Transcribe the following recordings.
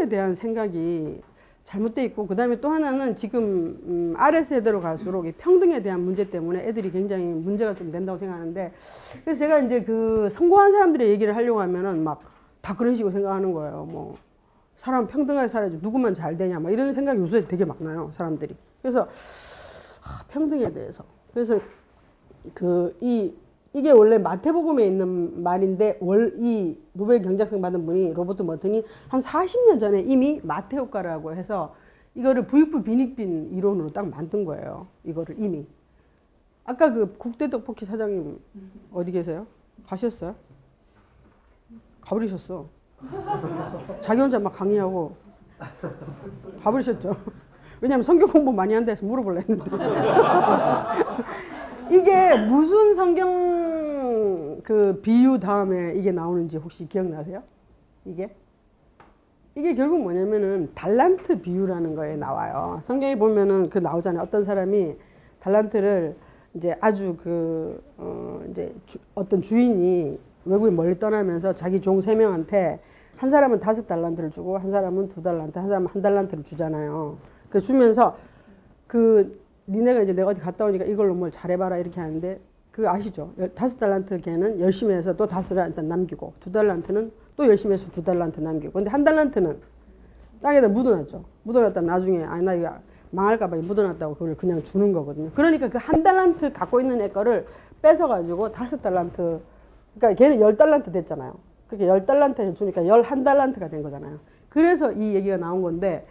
평등에 대한 생각이 잘못돼 있고, 그 다음에 또 하나는 지금 아래 세대로 갈수록 이 평등에 대한 문제 때문에 애들이 굉장히 문제가 좀 된다고 생각하는데, 그래서 제가 이제 그 성공한 사람들의 얘기를 하려고 하면은 막 다 그런 식으로 생각하는 거예요. 뭐 사람 평등하게 살아야지 누구만 잘 되냐, 막 이런 생각이 요새 되게 많아요, 사람들이. 그래서 평등에 대해서. 그래서 이게 원래 마태복음에 있는 말인데, 이 노벨 경제학상 받은 분이 로버트 머튼이 한 40년 전에 이미 마태효과라고 해서 이거를 부익부 빈익빈 이론으로 딱 만든 거예요. 이거를 이미. 아까 그 국대 떡볶이 사장님 어디 계세요? 가셨어요? 가버리셨어. 자기 혼자 막 강의하고 가버리셨죠. 왜냐면 성경 공부 많이 한다 해서 물어보려 했는데. 이게 무슨 성경 그 비유 다음에 이게 나오는지 혹시 기억나세요? 이게 결국 뭐냐면은 달란트 비유라는 거에 나와요. 성경에 보면은 그 나오잖아요. 어떤 사람이 달란트를 이제 아주 이제 어떤 주인이 외국에 멀리 떠나면서 자기 종 3명한테 한 사람은 5달란트를 주고 한 사람은 2달란트, 한 사람은 1달란트를 주잖아요. 그 주면서 니네가 이제 내가 어디 갔다 오니까 이걸로 뭘 잘해봐라 이렇게 하는데, 그거 아시죠? 5달란트 걔는 열심히 해서 또 5달란트 남기고, 2달란트는 또 열심히 해서 2달란트 남기고, 근데 1달란트는 땅에다 묻어놨죠. 묻어놨다 나중에 나 이거 망할까봐 묻어놨다고 그걸 그냥 주는 거거든요. 그러니까 그 1달란트 갖고 있는 애 거를 뺏어가지고 5달란트, 그러니까 걔는 10달란트 됐잖아요. 그렇게 10달란트 주니까 11달란트가 된 거잖아요. 그래서 이 얘기가 나온 건데,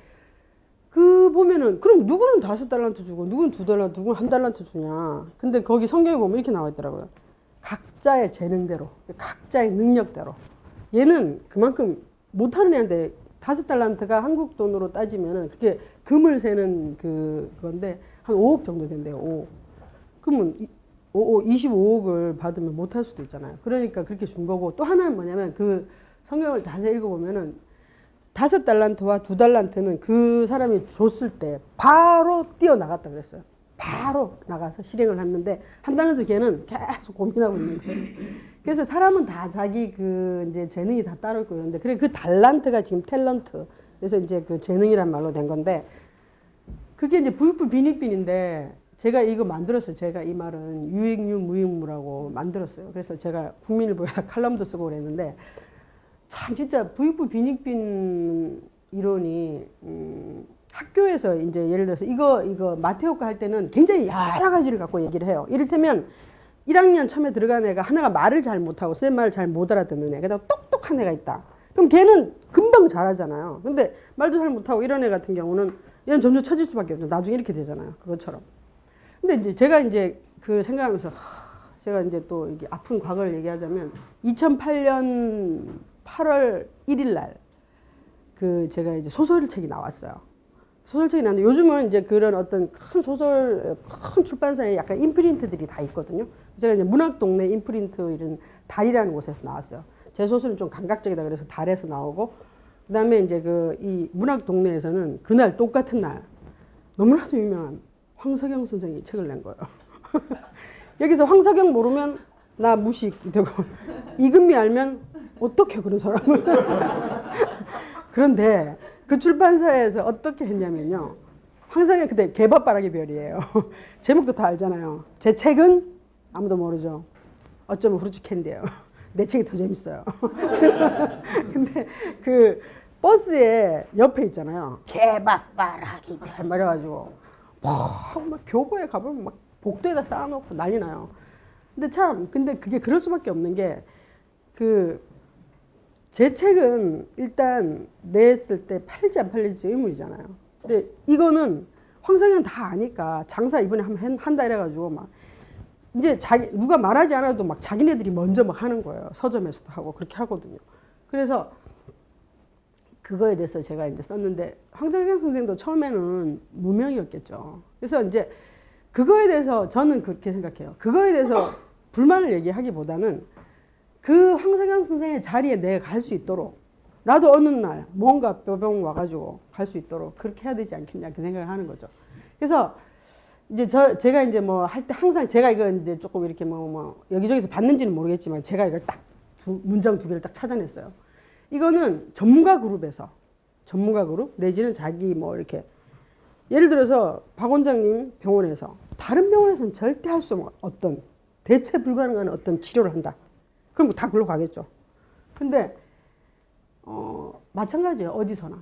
보면은 그럼 누구는 5달란트 주고 누구는 2달란트, 누구는 1달란트 주냐. 근데 거기 성경에 보면 이렇게 나와 있더라고요. 각자의 재능대로, 각자의 능력대로. 얘는 그만큼 못하는 애한테 5달란트가 한국 돈으로 따지면은 그게 금을 세는 그건데 한 5억 정도 된대요. 5억. 그러면 25억을 받으면 못할 수도 있잖아요. 그러니까 그렇게 준 거고, 또 하나는 뭐냐면 그 성경을 자세히 읽어보면은 5달란트와 2달란트는 그 사람이 줬을 때 바로 뛰어나갔다 그랬어요. 바로 나가서 실행을 했는데, 1달란트 걔는 계속 고민하고 있는 거예요. 그래서 사람은 다 자기 이제 재능이 다 따로 있고 그런데, 그래 그 달란트가 지금 탤런트. 그래서 이제 그 재능이란 말로 된 건데, 그게 이제 부익부 빈익빈인데, 제가 이거 만들었어요. 제가 이 말은 유익유 무익무라고 만들었어요. 그래서 제가 국민일보에다 칼럼도 쓰고 그랬는데, 참 진짜 부익부 빈익빈 이론이 학교에서 이제 예를 들어서 이거 마태효과 할 때는 굉장히 여러 가지를 갖고 얘기를 해요. 이를테면 1학년 처음에 들어간 애가 하나가 말을 잘 못하고 쌤 말을 잘 못 알아듣는 애, 그다음 똑똑한 애가 있다. 그럼 걔는 금방 잘하잖아요. 근데 말도 잘 못하고 이런 애 같은 경우는 얘는 점점 처질 수밖에 없죠. 나중에 이렇게 되잖아요. 그것처럼. 근데 이제 제가 이제 그 생각하면서 제가 이제 또 이게 아픈 과거를 얘기하자면 2008년 8월 1일 날 제가 이제 소설책이 나왔어요. 소설책이 나왔는데 요즘은 이제 그런 어떤 큰 큰 출판사에 약간 임프린트들이 다 있거든요. 제가 이제 문학동네 임프린트 이런 달이라는 곳에서 나왔어요. 제 소설은 좀 감각적이다 그래서 달에서 나오고, 그 다음에 이제 이 문학동네에서는 그날 똑같은 날 너무나도 유명한 황석영 선생이 책을 낸 거예요. 여기서 황석영 모르면 나 무식되고, 이금미 알면 어떻게 그런 사람을. 그런데 그 출판사에서 어떻게 했냐면요. 황석영 그때 개밥바라기 별이에요. 제목도 다 알잖아요. 제 책은 아무도 모르죠. 어쩌면 후르츠 캔디예요. 내 책이 더 재밌어요. 근데 그 버스에 옆에 있잖아요. 개밥바라기 별 말해가지고 막 교보에 가보면 막 복도에다 쌓아놓고 난리 나요. 근데 그게 그럴 수밖에 없는 게, 제 책은 일단 냈을 때 팔릴지 안 팔릴지 의문이잖아요. 근데 이거는 황석영 다 아니까 장사 이번에 한다 이래가지고 막 이제 누가 말하지 않아도 막 자기네들이 먼저 막 하는 거예요. 서점에서도 하고 그렇게 하거든요. 그래서 그거에 대해서 제가 이제 썼는데, 황석영 선생도 처음에는 무명이었겠죠. 그래서 이제 그거에 대해서 저는 그렇게 생각해요. 그거에 대해서 불만을 얘기하기보다는 그 황석영 선생의 자리에 내가 갈 수 있도록, 나도 어느 날 뭔가 뼈병 와가지고 갈 수 있도록 그렇게 해야 되지 않겠냐 그 생각을 하는 거죠. 그래서 이제 제가 이제 뭐 할 때 항상 제가 이거 이제 조금 이렇게 뭐 여기저기서 봤는지는 모르겠지만 제가 이걸 딱 문장 2개를 딱 찾아냈어요. 이거는 전문가 그룹에서 전문가 그룹 내지는 자기 뭐 이렇게 예를 들어서 박 원장님 병원에서 다른 병원에서는 절대 할 수 없는 어떤 대체 불가능한 어떤 치료를 한다. 그럼 다 글로 가겠죠. 근데 마찬가지예요. 어디서나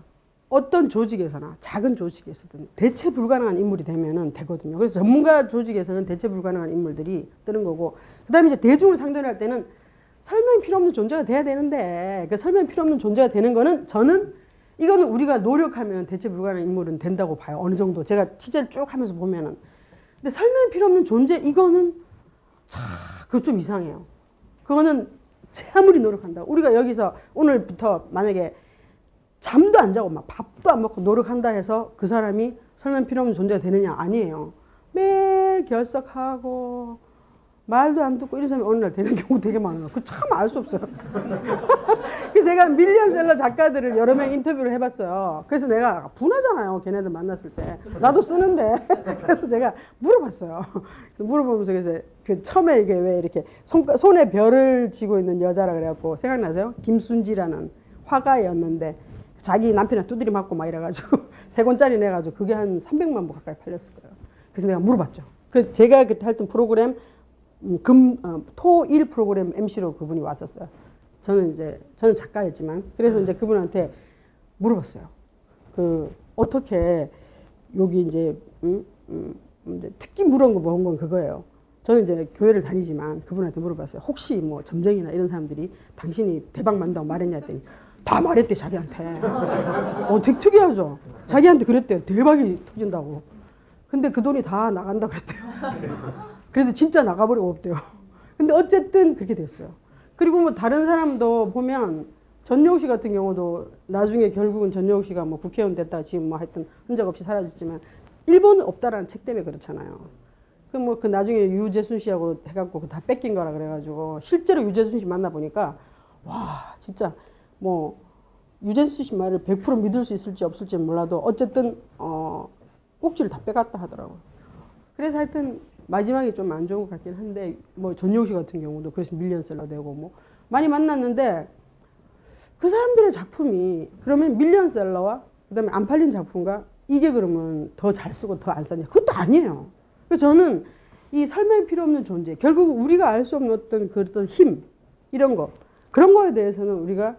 어떤 조직에서나 작은 조직에서든 대체 불가능한 인물이 되면은 되거든요. 그래서 전문가 조직에서는 대체 불가능한 인물들이 뜨는 거고, 그다음에 이제 대중을 상대로 할 때는 설명이 필요 없는 존재가 돼야 되는데, 그 설명이 필요 없는 존재가 되는 거는 저는 이거는 우리가 노력하면 대체 불가능한 인물은 된다고 봐요. 어느 정도 제가 취재를 쭉 하면서 보면은. 근데 설명이 필요 없는 존재 이거는 그거 좀 이상해요. 그거는 아무리 노력한다. 우리가 여기서 오늘부터 만약에 잠도 안 자고 막 밥도 안 먹고 노력한다 해서 그 사람이 설명 필요 없는 존재가 되느냐? 아니에요. 매일 결석하고 말도 안 듣고 이런 사람이 어느 날 되는 경우 되게 많아요. 그 참 알 수 없어요. 그래서 제가 밀리언셀러 작가들을 여러 명 인터뷰를 해봤어요. 그래서 내가 분하잖아요. 걔네들 만났을 때. 나도 쓰는데. 그래서 제가 물어봤어요. 그래서 물어보면서 그래서 그 처음에 이게 왜 이렇게 손에 별을 쥐고 있는 여자라 그래갖고 생각나세요? 김순지라는 화가였는데 자기 남편한테 두드리 맞고 막 이래가지고 3권짜리 내가지고 그게 한 300만 부 가까이 팔렸을 거예요. 그래서 내가 물어봤죠. 그 제가 그때 했던 프로그램 토, 일 프로그램 MC로 그분이 왔었어요. 저는 작가였지만, 그래서 이제 그분한테 물어봤어요. 어떻게, 여기 이제 특히 물어본 건 그거예요. 저는 이제 교회를 다니지만 그분한테 물어봤어요. 혹시 뭐 점쟁이나 이런 사람들이 당신이 대박 만다고 말했냐 했더니 다 말했대, 자기한테. 되게 특이하죠? 자기한테 그랬대요. 대박이 터진다고. 근데 그 돈이 다 나간다 그랬대요. 그래서 진짜 나가버리고 없대요. 근데 어쨌든 그렇게 됐어요. 그리고 뭐 다른 사람도 보면 전용욱 씨 같은 경우도 나중에 결국은 전용욱 씨가 뭐 국회의원 됐다 지금 뭐 하여튼 흔적 없이 사라졌지만 일본은 없다라는 책 때문에 그렇잖아요. 그 나중에 유재순 씨하고 해갖고 다 뺏긴 거라 그래가지고 실제로 유재순 씨 만나보니까 와 진짜 뭐 유재순 씨 말을 100% 믿을 수 있을지 없을지는 몰라도 어쨌든 꼭지를 다 빼갔다 하더라고요. 그래서 하여튼 마지막이 좀 안 좋은 것 같긴 한데 뭐 전용욱 씨 같은 경우도 그래서 밀리언셀러 되고 뭐 많이 만났는데 그 사람들의 작품이 그러면 밀리언셀러와 그다음에 안 팔린 작품과 이게 그러면 더 잘 쓰고 더 안 썼냐? 그것도 아니에요. 그래서 저는 이 설명이 필요 없는 존재, 결국 우리가 알 수 없는 어떤 힘 이런 거 그런 거에 대해서는 우리가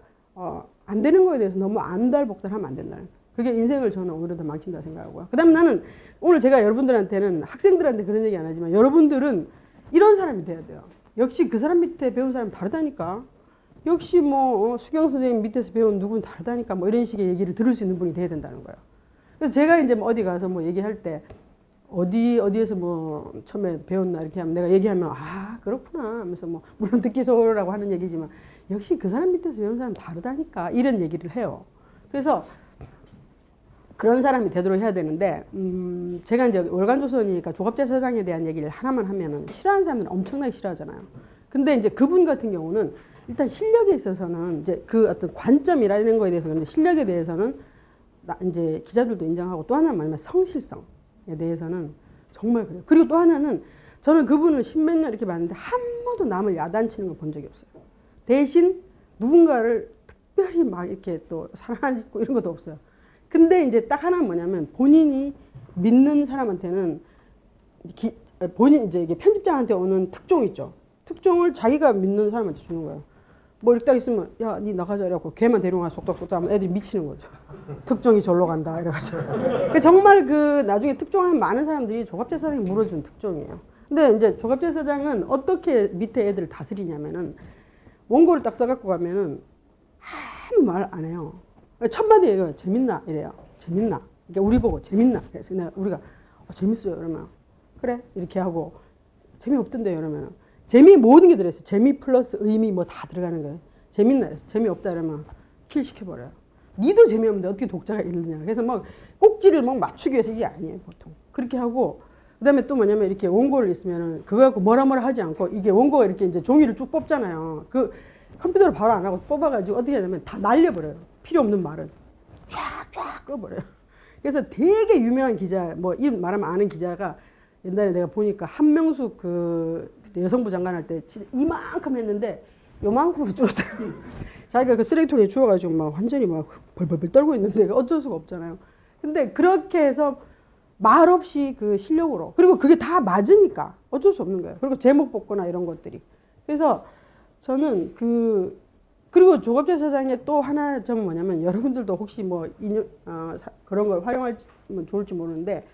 안 되는 거에 대해서 너무 안달복달하면 안 된다는 거예요. 그게 인생을 저는 오히려 더 망친다 생각하고요. 그 다음에 나는 오늘 제가 여러분들한테는 학생들한테 그런 얘기 안 하지만 여러분들은 이런 사람이 돼야 돼요. 역시 그 사람 밑에 배운 사람이 다르다니까. 역시 뭐 수경 선생님 밑에서 배운 누구는 다르다니까 뭐 이런 식의 얘기를 들을 수 있는 분이 돼야 된다는 거예요. 그래서 제가 이제 뭐 어디 가서 뭐 얘기할 때 어디에서 뭐 처음에 배웠나 이렇게 하면 내가 얘기하면 아 그렇구나 하면서 뭐 물론 듣기 소라고 하는 얘기지만 역시 그 사람 밑에서 배운 사람 다르다니까 이런 얘기를 해요. 그래서 그런 사람이 되도록 해야 되는데 제가 이제 월간조선이니까 조갑제사장에 대한 얘기를 하나만 하면은 싫어하는 사람들은 엄청나게 싫어하잖아요. 근데 이제 그분 같은 경우는 일단 실력에 있어서는 이제 그 어떤 관점이라는 거에 대해서 근데 실력에 대해서는 이제 기자들도 인정하고 또 하나는 뭐냐면 성실성에 대해서는 정말 그래요. 그리고 또 하나는 저는 그분을 십몇 년 이렇게 봤는데 한 번도 남을 야단치는 걸 본 적이 없어요. 대신 누군가를 특별히 막 이렇게 또 사랑하고 이런 것도 없어요. 근데 이제 딱 하나는 뭐냐면 본인이 믿는 사람한테는 본인 이제 이게 편집장한테 오는 특종 있죠. 특종을 자기가 믿는 사람한테 주는 거예요. 뭐 이렇게 딱 있으면 야, 니 나가자 이래갖고 걔만 데려가 속닥속닥 하면 애들이 미치는 거죠. 특종이 절로 간다 이래가지고. 정말 그 나중에 특종하는 많은 사람들이 조갑제사장이 물어준 특종이에요. 근데 이제 조갑제사장은 어떻게 밑에 애들을 다스리냐면은 원고를 딱 써갖고 가면은 아무 말 안 해요. 첫 마디 얘기해요. 재밌나? 이래요. 재밌나? 그러니까 우리 보고 재밌나? 그래서 우리가 재밌어요. 그러면 그래 이렇게 하고 재미없던데요. 그러면 재미 모든 게 들어있어요. 재미 플러스 의미 뭐 다 들어가는 거예요. 재밌나? 재미없다 그러면 킬 시켜버려요. 니도 재미없는데 어떻게 독자가 읽느냐. 그래서 막 꼭지를 막 맞추기 위해서 이게 아니에요. 보통 그렇게 하고 그 다음에 또 뭐냐면 이렇게 원고를 있으면은 그거 갖고 뭐라 하지 않고 이게 원고가 이렇게 이제 종이를 쭉 뽑잖아요. 그 컴퓨터를 바로 안 하고 뽑아가지고 어떻게 하냐면 다 날려버려요. 필요 없는 말은 쫙쫙 꺼버려요. 그래서 되게 유명한 기자, 뭐 이름 말하면 아는 기자가 옛날에 내가 보니까 한명숙 그 여성부 장관 할 때 이만큼 했는데 요만큼으로 줄었대요. 자기가 그 쓰레기통에 주워가지고 막 완전히 막 벌벌벌 떨고 있는데 어쩔 수가 없잖아요. 근데 그렇게 해서 말 없이 그 실력으로, 그리고 그게 다 맞으니까 어쩔 수 없는 거예요. 그리고 제목 뽑거나 이런 것들이. 그래서 저는 그리고 조갑재 사장의 또 하나 점은 뭐냐면, 여러분들도 혹시 뭐 그런 걸 활용하면 좋을지 모르는데,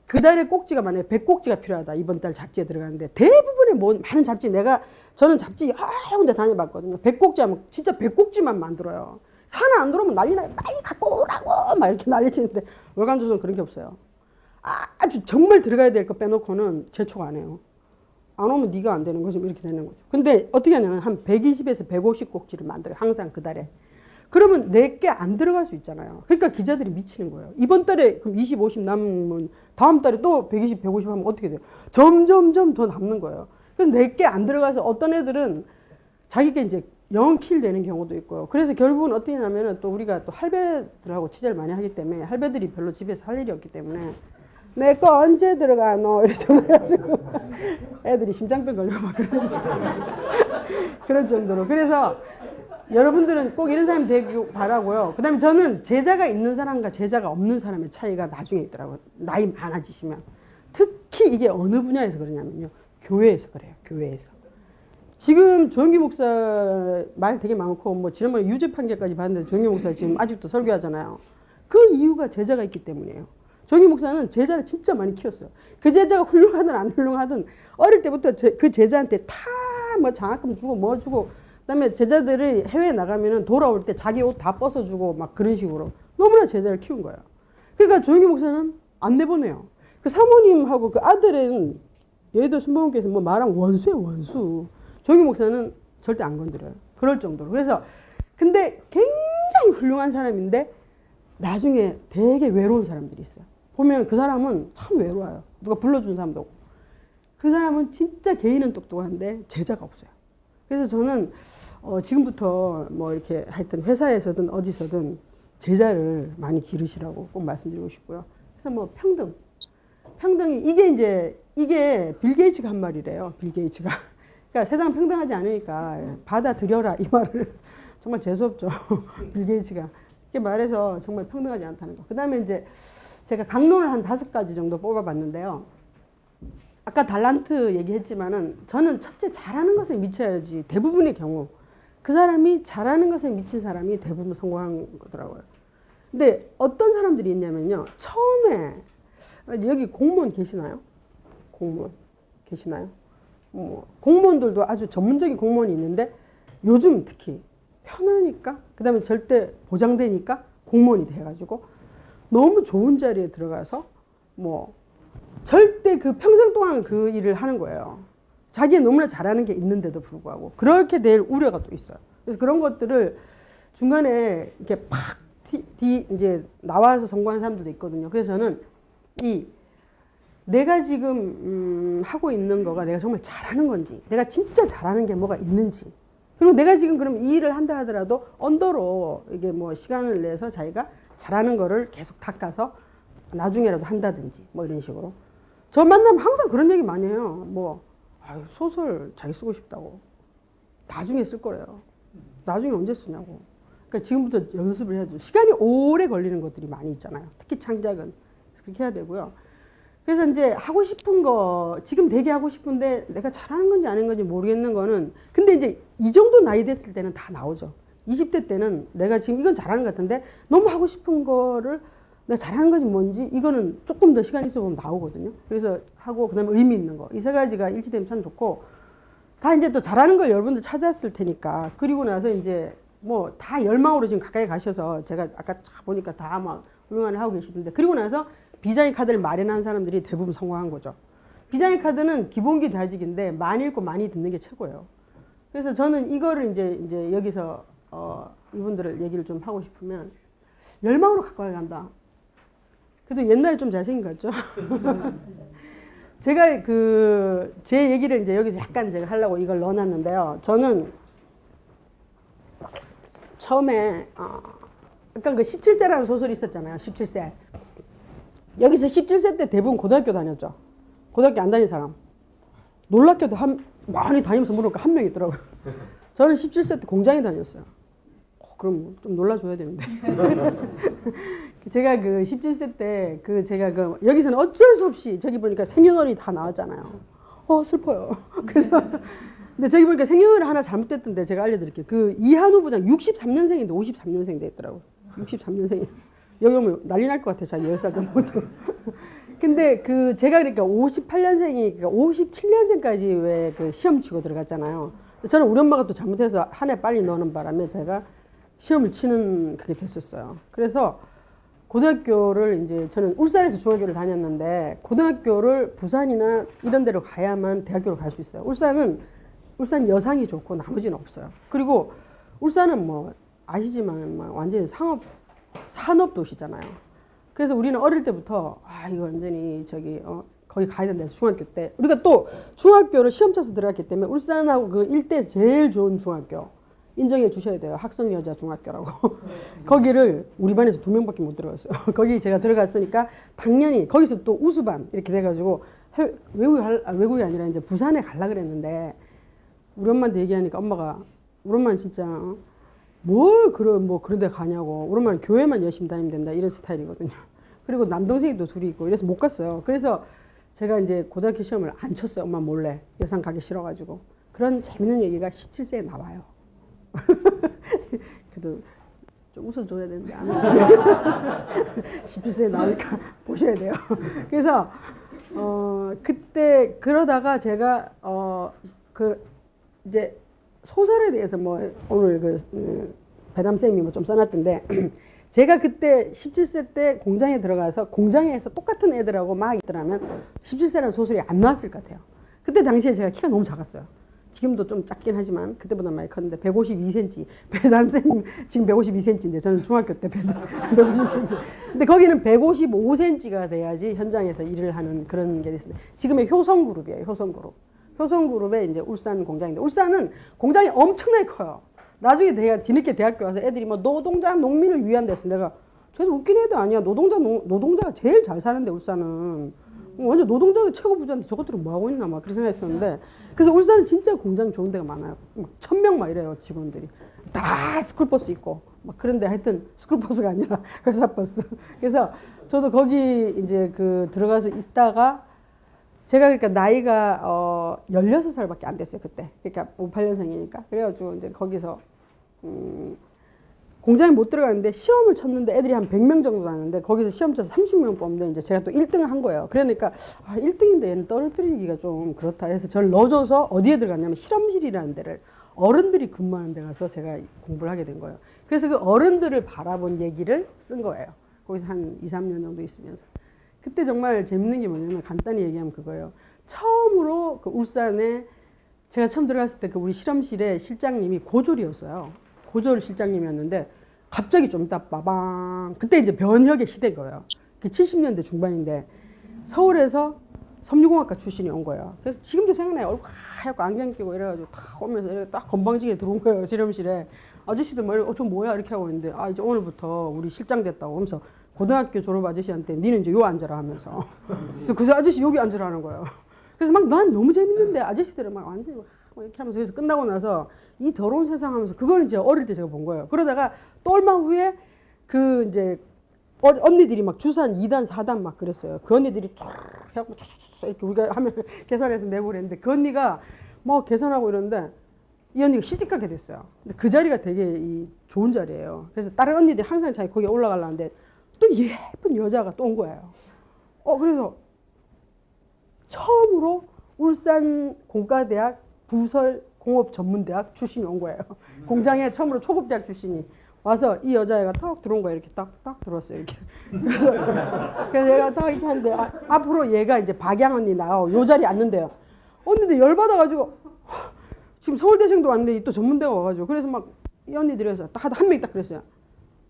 그 달에 꼭지가 만약에 100꼭지가 필요하다, 이번 달 잡지에 들어가는데, 대부분의 많은 잡지, 저는 잡지 여러 군데 다녀봤거든요. 100꼭지 하면 진짜 100꼭지만 만들어요. 산에 안 들어오면 난리 나요. 빨리 갖고 오라고 막 이렇게 난리치는데, 월간조선 그런 게 없어요. 아주 정말 들어가야 될 거 빼놓고는 재촉 안 해요. 안 오면 네가 안 되는 거지, 이렇게 되는 거죠. 근데 어떻게 하냐면 한 120에서 150꼭지를 만들어요. 항상 그 달에. 그러면 내게 안 들어갈 수 있잖아요. 그러니까 기자들이 미치는 거예요. 이번 달에 그럼 20, 50 남으면 다음 달에 또 120, 150 하면 어떻게 돼요? 점점점 더 남는 거예요. 그래서 내게 안 들어가서 어떤 애들은 자기가 이제 0킬 되는 경우도 있고요. 그래서 결국은 어떻게 하냐면은, 또 우리가 또 할배들하고 취재를 많이 하기 때문에, 할배들이 별로 집에서 할 일이 없기 때문에 내 거 언제 들어가 너 이렇게 전화해가지고 애들이 심장병 걸리고 막 그런 정도로. 그래서 여러분들은 꼭 이런 사람이 되길 바라고요. 그 다음에 저는 제자가 있는 사람과 제자가 없는 사람의 차이가 나중에 있더라고요. 나이 많아지시면. 특히 이게 어느 분야에서 그러냐면요, 교회에서 그래요. 교회에서. 지금 조영기 목사 말 되게 많고, 뭐 지난번에 유죄 판결까지 봤는데 조영기 목사 지금 아직도 설교하잖아요. 그 이유가 제자가 있기 때문이에요. 조영기 목사는 제자를 진짜 많이 키웠어요. 그 제자가 훌륭하든 안 훌륭하든 어릴 때부터 그 제자한테 다 뭐 장학금 주고 뭐 주고, 그다음에 제자들이 해외에 나가면은 돌아올 때 자기 옷 다 벗어주고 막 그런 식으로 너무나 제자를 키운 거예요. 그러니까 조영기 목사는 안 내보내요. 그 사모님하고 그 아들은 여의도 순복음교회에서 뭐 말하면 원수예요, 원수. 조영기 목사는 절대 안 건드려요. 그럴 정도로. 그래서 근데 굉장히 훌륭한 사람인데 나중에 되게 외로운 사람들이 있어요. 보면 그 사람은 참 외로워요. 누가 불러준 사람도 없고. 그 사람은 진짜 개인은 똑똑한데 제자가 없어요. 그래서 저는 지금부터 뭐 이렇게 하여튼 회사에서든 어디서든 제자를 많이 기르시라고 꼭 말씀드리고 싶고요. 그래서 뭐 평등이 이게 빌 게이츠가 한 말이래요. 빌 게이츠가. 그러니까 세상 평등하지 않으니까 받아들여라, 이 말을. 정말 재수없죠. 빌 게이츠가. 이렇게 말해서 정말 평등하지 않다는 거. 그 다음에 이제 제가 강론을 한 5가지 정도 뽑아봤는데요. 아까 달란트 얘기했지만은, 저는 첫째 잘하는 것에 미쳐야지. 대부분의 경우 그 사람이 잘하는 것에 미친 사람이 대부분 성공한 거더라고요. 근데 어떤 사람들이 있냐면요, 처음에 여기 공무원 계시나요? 공무원 계시나요? 공무원들도 아주 전문적인 공무원이 있는데, 요즘 특히 편하니까, 그 다음에 절대 보장되니까 공무원이 돼가지고 너무 좋은 자리에 들어가서 뭐 절대 그 평생 동안 그 일을 하는 거예요. 자기가 너무나 잘하는 게 있는데도 불구하고 그렇게 될 우려가 또 있어요. 그래서 그런 것들을 중간에 이렇게 팍 이제 나와서 성공한 사람들도 있거든요. 그래서 저는 내가 지금 하고 있는 거가 내가 정말 잘하는 건지, 내가 진짜 잘하는 게 뭐가 있는지, 그리고 내가 지금 그럼 이 일을 한다 하더라도 언더로 이게 뭐 시간을 내서 자기가 잘하는 거를 계속 닦아서 나중에라도 한다든지 뭐 이런 식으로. 저 만나면 항상 그런 얘기 많이 해요. 뭐 소설 자기 쓰고 싶다고. 나중에 쓸 거래요. 나중에 언제 쓰냐고. 그러니까 지금부터 연습을 해야죠. 시간이 오래 걸리는 것들이 많이 있잖아요. 특히 창작은 그렇게 해야 되고요. 그래서 이제 하고 싶은 거, 지금 되게 하고 싶은데 내가 잘하는 건지 아닌 건지 모르겠는 거는, 근데 이제 이 정도 나이 됐을 때는 다 나오죠. 20대 때는 내가 지금 이건 잘하는 것 같은데 너무 하고 싶은 거를 내가 잘하는 건지 뭔지, 이거는 조금 더 시간 있어 보면 나오거든요. 그래서 하고, 그 다음에 의미 있는 거, 이 3가지가 일치되면 참 좋고, 다 이제 또 잘하는 걸 여러분들 찾았을 테니까, 그리고 나서 이제 뭐 다 열망으로 지금 가까이 가셔서, 제가 아까 보니까 다 막 훌륭한 하고 계시던데, 그리고 나서 비장의 카드를 마련한 사람들이 대부분 성공한 거죠. 비장의 카드는 기본기 다직인데 많이 읽고 많이 듣는 게 최고예요. 그래서 저는 이거를 이제 여기서 이분들을 얘기를 좀 하고 싶으면, 열망으로 가까이 간다. 그래도 옛날에 좀 잘생긴 것 같죠? 제가 제 얘기를 이제 여기서 약간 제가 하려고 이걸 넣어놨는데요. 저는 처음에 약간 그 17세라는 소설이 있었잖아요. 17세. 여기서 17세 때 대부분 고등학교 다녔죠. 고등학교 안 다닌 사람. 놀랍게도 많이 다니면서 물어보니까 한 명 있더라고요. 저는 17세 때 공장에 다녔어요. 그럼 좀 놀라줘야 되는데. 제가 그 17세 때 제가 여기서는 어쩔 수 없이 저기 보니까 생년월일이 다 나왔잖아요. 슬퍼요. 그래서 근데 저기 보니까 생년월일 하나 잘못됐던데 제가 알려드릴게요. 그 이한우 부장 63년생인데 53년생 됐더라고. 63년생이. 여기 오면 난리 날 것 같아. 자기 10살 때부터. 근데 제가 그러니까 58년생이, 그러니까 57년생까지 왜 그 시험 치고 들어갔잖아요. 저는 우리 엄마가 또 잘못해서 한 해 빨리 넣는 바람에 제가 시험을 치는 그게 됐었어요. 그래서 고등학교를 이제 저는 울산에서 중학교를 다녔는데 고등학교를 부산이나 이런 데로 가야만 대학교를 갈 수 있어요. 울산 여상이 좋고 나머지는 없어요. 그리고 울산은 뭐 아시지만 완전히 산업 도시잖아요. 그래서 우리는 어릴 때부터 이거 완전히 거기 가야 된다 해서 중학교 때 우리가 또 중학교를 시험 쳐서 들어갔기 때문에 울산하고 그 일대 제일 좋은 중학교 인정해 주셔야 돼요. 학성여자 중학교라고. 거기를 우리 반에서 2명밖에 못 들어갔어요. 거기 제가 들어갔으니까 당연히 거기서 또 우수반 이렇게 돼가지고 외국이 아니라 이제 부산에 가려고 그랬는데 우리 엄마한테 얘기하니까 엄마가 우리 엄마는 진짜 그런 데 가냐고. 우리 엄마는 교회만 열심히 다니면 된다 이런 스타일이거든요. 그리고 남동생이 또 둘이 있고 이래서 못 갔어요. 그래서 제가 이제 고등학교 시험을 안 쳤어요. 엄마 몰래. 여상 가기 싫어가지고. 그런 재밌는 얘기가 17세에 나와요. 그래도 좀 웃어줘야 되는데 안 웃어줘요. 17세에 나오니까 보셔야 돼요. 그래서 그때 그러다가 제가 이제 소설에 대해서 오늘 배담쌤이 좀 써놨던데 제가 그때 17세 때 공장에 들어가서 공장에서 똑같은 애들하고 막 있더라면 17세라는 소설이 안 나왔을 것 같아요. 그때 당시에 제가 키가 너무 작았어요. 지금도 좀 작긴 하지만 그때보다 많이 컸는데 152cm. 배담쌤 지금 152cm인데 저는 중학교 때 150cm. 근데 거기는 155cm가 돼야지 현장에서 일을 하는 그런 게 됐어요. 지금의 효성그룹이에요. 효성그룹의 이제 울산 공장인데 울산은 공장이 엄청나게 커요. 나중에 뒤늦게 대학교 와서 애들이 노동자 농민을 위한 데서 내가 쟤도 웃긴 애도 아니야. 노동자가 제일 잘 사는데 울산은 완전 노동자가 최고 부자인데 저것들은 뭐 하고 있나 막 그런 생각했었는데 그래서 울산은 진짜 공장 좋은 데가 많아요. 1000명 막 이래요 직원들이 다 스쿨버스 있고 막 그런데 하여튼 스쿨버스가 아니라 회사 버스. 그래서 저도 거기 이제 들어가서 있다가 제가 그러니까 나이가 16살밖에 안 됐어요 그때. 그러니까 58년생이니까. 그래가지고 이제 거기서 공장에 못 들어가는데 시험을 쳤는데 애들이 한 100명 정도 나왔는데 거기서 시험 쳐서 30명 뽑는데 이제 제가 또 1등을 한 거예요. 그러니까 1등인데 얘는 떨어뜨리기가 좀 그렇다 해서 저를 넣어줘서 어디에 들어갔냐면 실험실이라는 데를 어른들이 근무하는 데 가서 제가 공부를 하게 된 거예요. 그래서 그 어른들을 바라본 얘기를 쓴 거예요. 거기서 한 2, 3년 정도 있으면서. 그때 정말 재밌는 게 뭐냐면 간단히 얘기하면 그거예요. 처음으로 울산에 제가 처음 들어갔을 때 우리 실험실에 실장님이 고졸이었어요. 고졸 실장님이었는데 갑자기 좀 이따 빠방 그때 이제 변혁의 시대인 거예요. 70년대 중반인데 서울에서 섬유공학과 출신이 온 거예요. 그래서 지금도 생각나요. 얼굴 하얗고 안경 끼고 이래가지고 딱 오면서 이렇게 딱 건방지게 들어온 거예요. 실험실에. 아저씨들 저 뭐야 이렇게 하고 있는데 이제 오늘부터 우리 실장 됐다고 하면서 고등학교 졸업 아저씨한테 니는 이제 요 앉아라 하면서 그래서 그 아저씨 여기 앉으라는 거예요. 그래서 난 너무 재밌는데 아저씨들은 완전히 이렇게 하면서 그래서 끝나고 나서 이 더러운 세상 하면서 그걸 이제 어릴 때 제가 본 거예요. 그러다가 또 얼마 후에 이제 언니들이 주산 2단 4단 막 그랬어요. 그 언니들이 쫙 해갖고 이렇게 우리가 하면 계산해서 내고 그랬는데 그 언니가 계산하고 이러는데 이 언니가 시집가게 됐어요. 근데 그 자리가 되게 좋은 자리예요. 그래서 다른 언니들이 항상 자기 거기에 올라가려는데 또 예쁜 여자가 또 온 거예요. 그래서 처음으로 울산 공과대학 부설공업전문대학 출신이 온 거예요. 공장에 처음으로 초급대학 출신이 와서 이 여자애가 딱 들어온 거예요. 이렇게 딱 들어왔어요. 이렇게. 그래서 얘가 딱 이렇게 하는데 앞으로 얘가 이제 박양 언니 나가고 요 자리에 앉는데요. 언니들 열받아가지고 지금 서울대생도 왔는데 또 전문대가 와가지고 그래서 이 언니들이 해서 딱 한 명이 딱 그랬어요.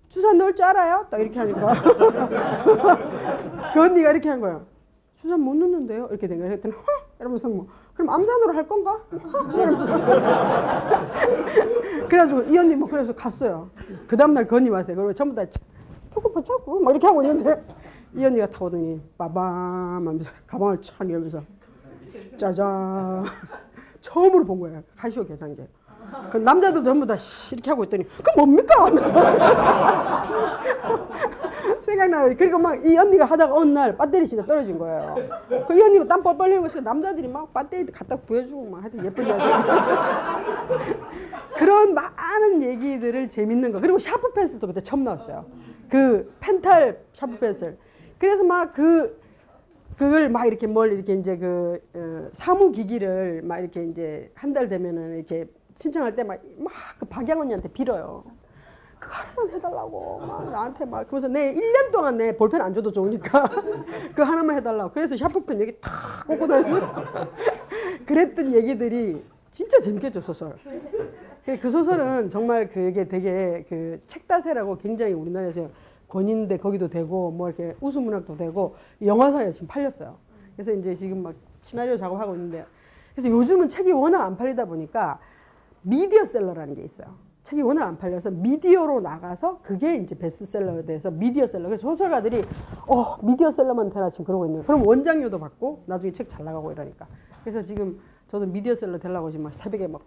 주사 넣을 줄 알아요? 딱 이렇게 하니까 그 언니가 이렇게 한 거예요. 주사 못 넣는데요? 이렇게 된 거예요. 그랬더니 이러면서 그럼 암산으로 할 건가? 그래가지고 이 언니 그래서 갔어요. 그 다음날 그 언니 왔어요. 그리고 전부 다 자꾸 막 이렇게 하고 있는데 이 언니가 타오더니 빠밤 하면서 가방을 착 열면서 짜잔 처음으로 본 거예요. 카시오 계산기. 그 남자들 전부 다 이렇게 하고 있더니 그 뭡니까? 하면서 생각나요. 그리고 막 이 언니가 하다가 어느 날 배터리 진짜 떨어진 거예요. 그 이 언니가 땀 뻘뻘 흘리고 있으니까 남자들이 막 배터리 갖다 구해주고 막 하여튼 예쁜 여자. 그런 많은 얘기들을 재밌는 거. 그리고 샤프 펜슬도 그때 처음 나왔어요. 그 펜탈 샤프 펜슬. 그래서 막 그걸 막 이렇게 뭘 이렇게 이제 사무기기를 막 이렇게 이제 한 달 되면은 이렇게 신청할 때 막 그 박양 언니한테 빌어요. 그거 하나만 해달라고 막 나한테 막 그러면서 내 1년 동안 내 볼펜 안 줘도 좋으니까 그거 하나만 해달라고. 그래서 샤프펜 여기 탁 꽂고 다니고 그랬던 얘기들이 진짜 재밌겠죠, 소설. 그 소설은 정말 그게 되게 그 책다세라고 굉장히 우리나라에서 권위인데 거기도 되고 뭐 이렇게 우수문학도 되고 영화사에 지금 팔렸어요. 그래서 이제 지금 막 시나리오 작업하고 있는데, 그래서 요즘은 책이 워낙 안 팔리다 보니까 미디어셀러라는 게 있어요. 책이 워낙 안 팔려서 미디어로 나가서 그게 이제 베스트셀러에 대해서 미디어셀러. 그래서 소설가들이 미디어셀러만 되나 지금 그러고 있네요. 그럼 원장료도 받고 나중에 책 잘 나가고 이러니까. 그래서 지금 저도 미디어셀러 되려고 지금 막 새벽에 막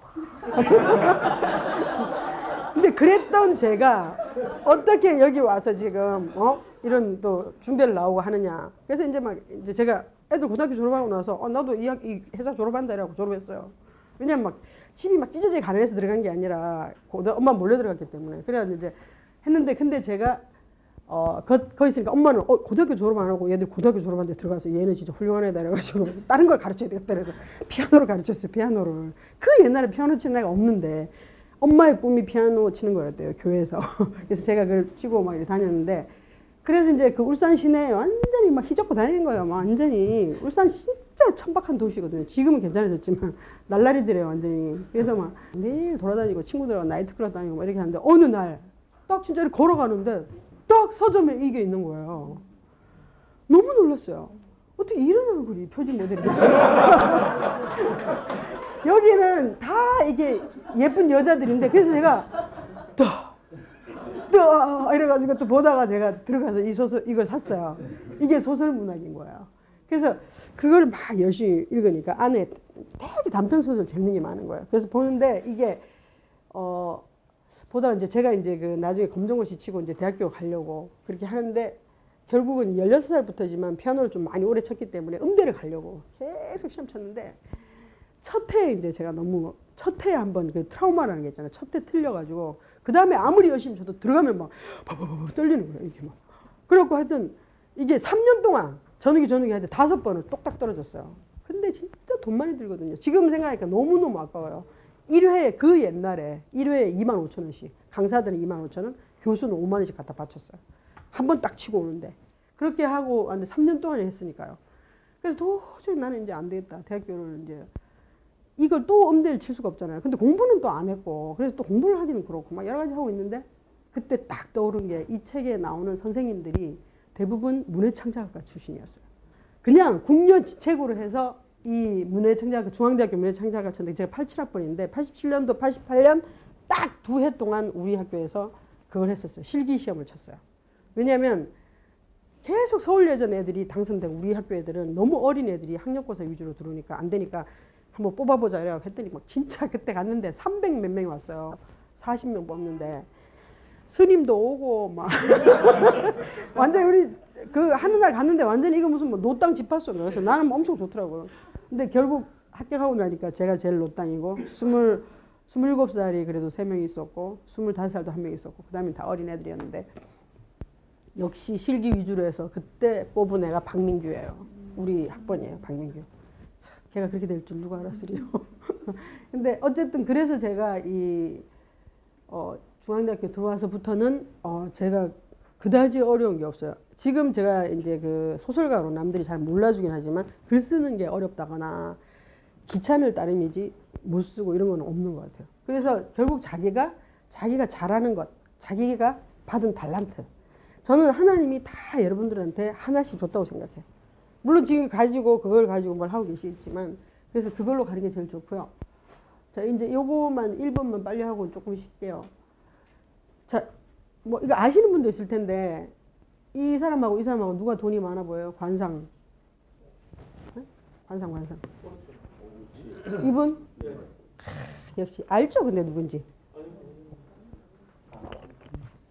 근데 그랬던 제가 어떻게 여기 와서 지금 이런 또 중대를 나오고 하느냐. 그래서 이제 막 이제 제가 애들 고등학교 졸업하고 나서 나도 이 회사 졸업한다 이라고 졸업했어요. 왜냐면 막 집이 막 찢어지게 가난해서 들어간 게 아니라 엄마 몰래 들어갔기 때문에. 그래가지고 이제 했는데, 근데 제가 거기 있으니까 엄마는 고등학교 졸업 안 하고 얘들 고등학교 졸업한데 들어가서 얘는 진짜 훌륭한 애다 이래가지고 다른 걸 가르쳐야 되겠다 그래서 피아노를 가르쳤어요. 피아노를. 그 옛날에 피아노 치는 애가 없는데 엄마의 꿈이 피아노 치는 거였대요, 교회에서. 그래서 제가 그걸 치고 막 이렇게 다녔는데, 그래서 이제 그 울산 시내에 완전히 막 휘젓고 다니는 거예요. 막 완전히. 울산 진짜 천박한 도시거든요. 지금은 괜찮아졌지만 날라리들이에요, 완전히. 그래서 막 매일 돌아다니고 친구들하고 나이트클럽 다니고 막 이렇게 하는데 어느 날 딱 진짜 이렇게 걸어가는데 딱 서점에 이게 있는 거예요. 너무 놀랐어요. 어떻게 이런 얼굴이 표지 모델이 됐어요? 여기는 다 이게 예쁜 여자들인데, 그래서 제가 이래가지고 또 보다가 제가 들어가서 이걸 샀어요. 이게 소설 문학인 거예요. 그래서 그걸 막 열심히 읽으니까 안에 되게 단편 소설 재밌는 게 많은 거예요. 그래서 보는데 이게 보다가 이제 제가 이제 그 나중에 검정고시 치고 이제 대학교 가려고 그렇게 하는데, 결국은 16살부터지만 피아노를 좀 많이 오래 쳤기 때문에 음대를 가려고 계속 시험 쳤는데, 첫 해에 이제 제가 너무 첫 해에 한번 그 트라우마라는 게 있잖아요. 첫 해 틀려가지고 그 다음에 아무리 열심히 쳐도 들어가면 막 바바바바 떨리는 거예요. 이렇게 막. 그래갖고 하여튼 이게 3년 동안 전후기 하여튼 5번을 똑딱 떨어졌어요. 근데 진짜 돈 많이 들거든요. 지금 생각하니까 너무너무 아까워요. 1회에 그 옛날에 1회에 25,000원씩, 강사들은 25,000원, 교수는 5만 원씩 갖다 바쳤어요. 한 번 딱 치고 오는데. 그렇게 하고 3년 동안 했으니까요. 그래서 도저히 나는 이제 안 되겠다. 대학교를 이제 이걸 또 음대를 칠 수가 없잖아요. 근데 공부는 또 안 했고, 그래서 또 공부를 하기는 그렇고 막 여러 가지 하고 있는데, 그때 딱 떠오른 게 이 책에 나오는 선생님들이 대부분 문해창작학과 출신이었어요. 그냥 국려지책으로 해서 이 문해창작학과, 중앙대학교 문해창작학과 쳤는데 제가 87학번인데 87년도 88년 딱 2해 동안 우리 학교에서 그걸 했었어요. 실기시험을 쳤어요. 왜냐하면 계속 서울예전 애들이 당선되고 우리 학교 애들은 너무 어린 애들이 학력고사 위주로 들어오니까 안 되니까 한번 뽑아보자 이래고 했더니 막 진짜 그때 갔는데 300 몇 명이 왔어요. 40명 뽑는데 스님도 오고 막 완전히 우리 그 하는 날 갔는데 완전히 이거 무슨 뭐 노땅 집합소인가. 그래서 나는 엄청 좋더라고요. 근데 결국 합격하고 나니까 제가 제일 노땅이고 27살이 그래도 3명이 있었고 25살도 1명 있었고 그 다음에 다 어린 애들이었는데, 역시 실기 위주로 해서 그때 뽑은 애가 박민규예요. 우리 학번이에요, 박민규. 걔가 그렇게 될 줄 누가 알았으리요. 근데 어쨌든 그래서 제가 이 중앙대학교 들어와서부터는 제가 그다지 어려운 게 없어요. 지금 제가 이제 그 소설가로 남들이 잘 몰라주긴 하지만 글 쓰는 게 어렵다거나 귀찮을 따름이지 못 쓰고 이런 건 없는 것 같아요. 그래서 결국 자기가 잘하는 것, 자기가 받은 달란트, 저는 하나님이 다 여러분들한테 하나씩 줬다고 생각해요. 물론 지금 그걸 가지고 뭘 하고 계시겠지만, 그래서 그걸로 가는 게 제일 좋고요. 자, 이제 요거만 1번만 빨리 하고 조금 쉴게요. 자, 뭐 이거 아시는 분도 있을 텐데, 이 사람하고 누가 돈이 많아 보여요? 관상. 네? 관상. 이분? 역시 알죠? 근데 누군지.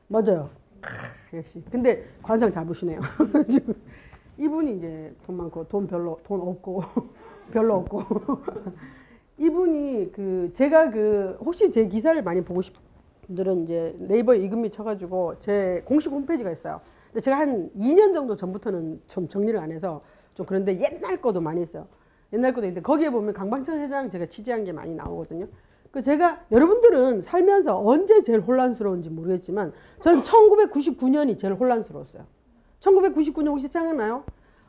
맞아요. 역시. 근데 관상 잘 보시네요. 이분이 이제 돈 많고 돈 없고 별로 없고 이분이 제가 혹시 제 기사를 많이 보고 싶은 분들은 이제 네이버에 이금미 쳐가지고 제 공식 홈페이지가 있어요. 근데 제가 한 2년 정도 전부터는 좀 정리를 안 해서 좀 그런데 옛날 거도 많이 있어요. 옛날 것도 있는데 거기에 보면 강방천 회장 제가 취재한 게 많이 나오거든요. 제가 여러분들은 살면서 언제 제일 혼란스러운지 모르겠지만 저는 1999년이 제일 혼란스러웠어요. 1999년 혹시 생각나요?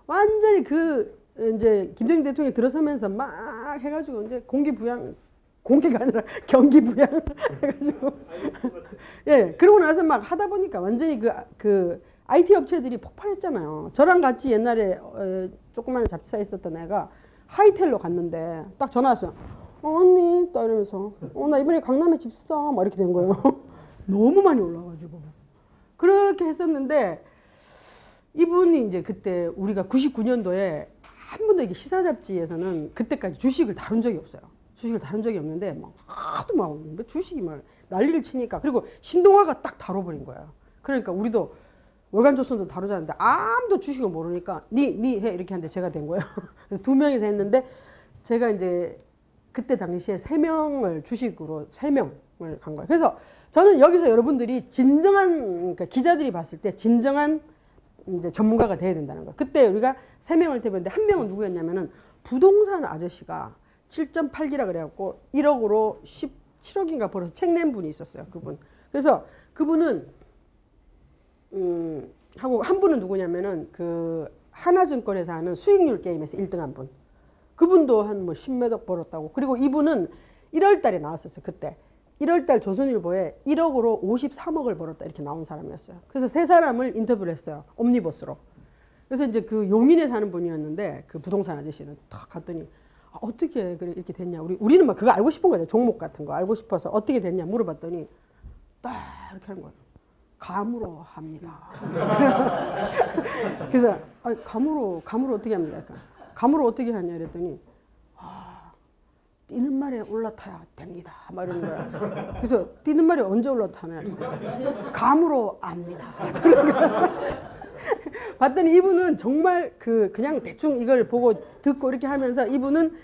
완전히 이제 김대중 대통령이 들어서면서 막 해가지고 이제 공개가 아니라 경기 부양 해가지고 예 그러고 나서 막 하다 보니까 완전히 IT 업체들이 폭발했잖아요. 저랑 같이 옛날에 조그마한 잡지사에 있었던 애가 하이텔로 갔는데 딱 전화 왔어요. 언니 딱 이러면서 나 이번에 강남에 집 사 막 이렇게 된 거예요. 너무 많이 올라가지고 그렇게 했었는데 이분이 이제 그때 우리가 99년도에 한 번도 이게 시사 잡지에서는 그때까지 주식을 다룬 적이 없어요. 주식을 다룬 적이 없는데 막 하도 막 주식이 막 난리를 치니까 그리고 신동아가 딱 다뤄버린 거예요. 그러니까 우리도 월간조선도 다루자는데 아무도 주식을 모르니까 니 해 이렇게 하는데 제가 된 거예요. 그래서 2명이서 했는데 제가 이제 그때 당시에 3명을 주식으로 3명을 간 거예요. 그래서 저는 여기서 여러분들이 진정한 그러니까 기자들이 봤을 때 진정한 이제 전문가가 돼야 된다는 거예요. 그때 우리가 3명을 태웠는데 한 명은 누구였냐면은 부동산 아저씨가 7.8기라 그래갖고 1억으로 17억인가 벌어서 책 낸 분이 있었어요. 그분. 그래서 그분은 하고 한 분은 누구냐면은 하나증권에서 하는 수익률 게임에서 1등한 분. 그분도 한 뭐 10몇억 벌었다고. 그리고 이분은 1월 달에 나왔었어요. 그때. 1월 달 조선일보에 1억으로 53억을 벌었다 이렇게 나온 사람이었어요. 그래서 세 사람을 인터뷰를 했어요. 옴니버스로. 그래서 이제 용인에 사는 분이었는데 그 부동산 아저씨는 딱 갔더니 어떻게 이렇게 됐냐. 우리는 막 그거 알고 싶은 거죠. 종목 같은 거 알고 싶어서 어떻게 됐냐 물어봤더니 딱 이렇게 하는 거예요. 감으로 합니다. 그래서 감으로 어떻게 합니까? 감으로 어떻게 하냐 이랬더니 뛰는 말에 올라타야 됩니다. 막 이러는 거야. 그래서 뛰는 말에 언제 올라타냐? 감으로 압니다. 봤더니 이분은 정말 그냥 대충 이걸 보고 듣고 이렇게 하면서 이분은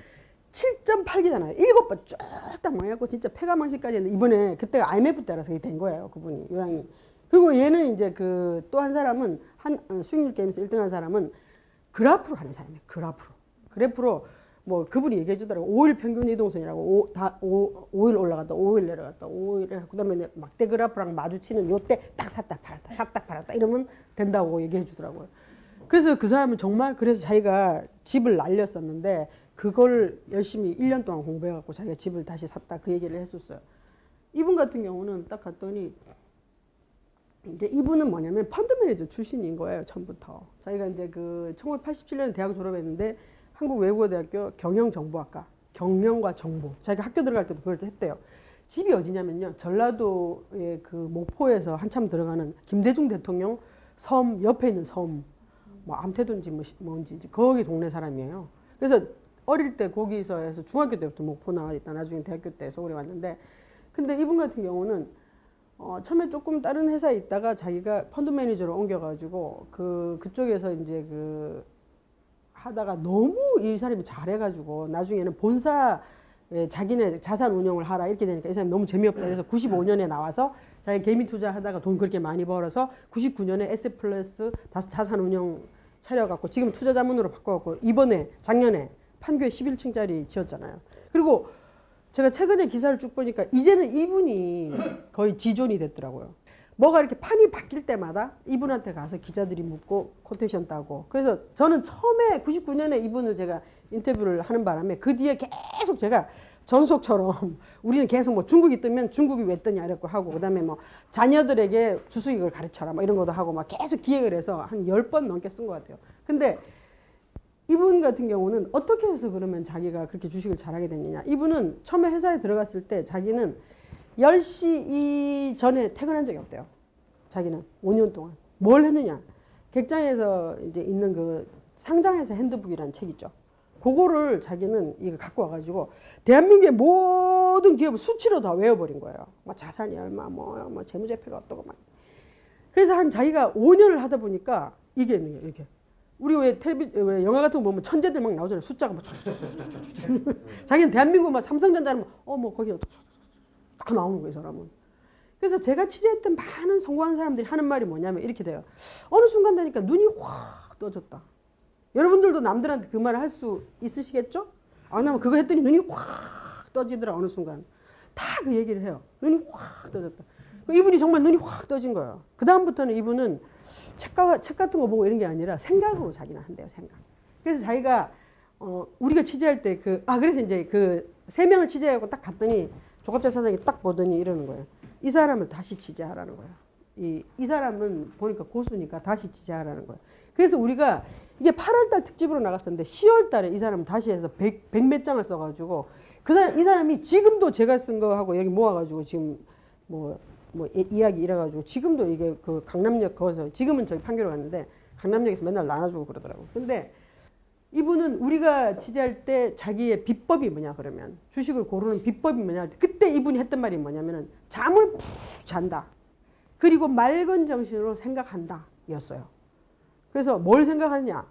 7.8기잖아요. 7번 쫙딱 망했고 진짜 폐가망신까지 했는데 이번에 그때가 IMF 때라서 된 거예요. 그분이 요양이. 그리고 얘는 이제 또 한 사람은 수익률 게임에서 1등한 사람은 그래프로 하는 사람이에요. 그래프로 뭐 그분이 얘기해 주더라고. 5일 평균 이동선이라고 5일 올라갔다 5일 내려갔다 5일 그다음에 막대 그래프랑 마주치는 요때 딱 샀다 팔았다 이러면 된다고 얘기해 주더라고요. 그래서 그 사람은 정말 그래서 자기가 집을 날렸었는데 그걸 열심히 1년 동안 공부해 갖고 자기가 집을 다시 샀다 그 얘기를 했었어요. 이분 같은 경우는 딱 갔더니 이제 이분은 뭐냐면 펀드 매니저 출신인 거예요. 처음부터. 자기가 이제 1987년에 대학 졸업했는데 한국외국어대학교 경영정보학과 경영과 정보 자기가 학교 들어갈 때도 그걸 했대요. 집이 어디냐면요. 전라도의 목포에서 한참 들어가는 김대중 대통령 섬 옆에 있는 섬 뭐 암태도인지 뭔지 거기 동네 사람이에요. 그래서 어릴 때 거기서 해서 중학교 때부터 목포 나와 있다. 나중에 대학교 때 서울에 왔는데 근데 이분 같은 경우는 처음에 조금 다른 회사에 있다가 자기가 펀드 매니저로 옮겨가지고 그쪽에서 이제 하다가 너무 이 사람이 잘해가지고 나중에는 본사 자기네 자산 운용을 하라 이렇게 되니까 이 사람이 너무 재미없다 그래서 95년에 나와서 자기 개미 투자하다가 돈 그렇게 많이 벌어서 99년에 에셋플러스 자산 운용 차려갖고 지금 투자자문으로 바꿔갖고 이번에 작년에 판교에 11층짜리 지었잖아요. 그리고 제가 최근에 기사를 쭉 보니까 이제는 이분이 거의 지존이 됐더라고요. 뭐가 이렇게 판이 바뀔 때마다 이분한테 가서 기자들이 묻고 코테이션 따고 그래서 저는 처음에 99년에 이분을 제가 인터뷰를 하는 바람에 그 뒤에 계속 제가 전속처럼 우리는 계속 뭐 중국이 뜨면 중국이 왜 뜨냐 이렇게 하고 그다음에 뭐 자녀들에게 주수익을 가르쳐라 뭐 이런 것도 하고 막 계속 기획을 해서 한 10번 넘게 쓴 것 같아요. 근데 이분 같은 경우는 어떻게 해서 그러면 자기가 그렇게 주식을 잘하게 됐느냐. 이분은 처음에 회사에 들어갔을 때 자기는 10시 이전에 퇴근한 적이 없대요. 자기는 5년 동안. 뭘 했느냐. 객장에서 이제 있는 상장회사 핸드북이라는 책 있죠. 그거를 자기는 이거 갖고 와가지고 대한민국의 모든 기업을 수치로 다 외워버린 거예요. 뭐 자산이 얼마, 뭐 재무제표가 어떠고 막. 그래서 한 자기가 5년을 하다 보니까 이게 있는 거예요. 이렇게. 우리 왜 영화 같은 거 보면 천재들 막 나오잖아요. 숫자가 막 자기는 대한민국 막 삼성전자는 뭐 거기 다 나오는 거예요, 사람은. 그래서 제가 취재했던 많은 성공한 사람들이 하는 말이 뭐냐면 이렇게 돼요. 어느 순간 되니까 눈이 확 떠졌다. 여러분들도 남들한테 그 말을 할 수 있으시겠죠? 안 하면 그거 했더니 눈이 확 떠지더라, 어느 순간. 다 그 얘기를 해요. 눈이 확 떠졌다. 이분이 정말 눈이 확 떠진 거예요. 그다음부터는 이분은 책 같은 거 보고 이런 게 아니라 생각으로 자기는 한대요, 생각. 그래서 자기가, 우리가 취재할 때 그래서 이제 그 3명을 취재하고 딱 갔더니 조갑재 사장이 딱 보더니 이러는 거예요. 이 사람을 다시 취재하라는 거예요. 이 사람은 보니까 고수니까 다시 취재하라는 거예요. 그래서 우리가 이게 8월달 특집으로 나갔었는데 10월달에 이 사람은 다시 해서 100 몇 장을 써가지고 이 사람이 지금도 제가 쓴 거하고 여기 모아가지고 지금 이야기 이래가지고 지금도 이게 그 강남역 거기서 지금은 저기 판교로 갔는데 강남역에서 맨날 나눠주고 그러더라고요. 근데 이분은 우리가 취재할 때 자기의 비법이 뭐냐 그러면 주식을 고르는 비법이 뭐냐 할 때 그때 이분이 했던 말이 뭐냐면은 잠을 푹 잔다. 그리고 맑은 정신으로 생각한다 였어요. 그래서 뭘 생각하느냐.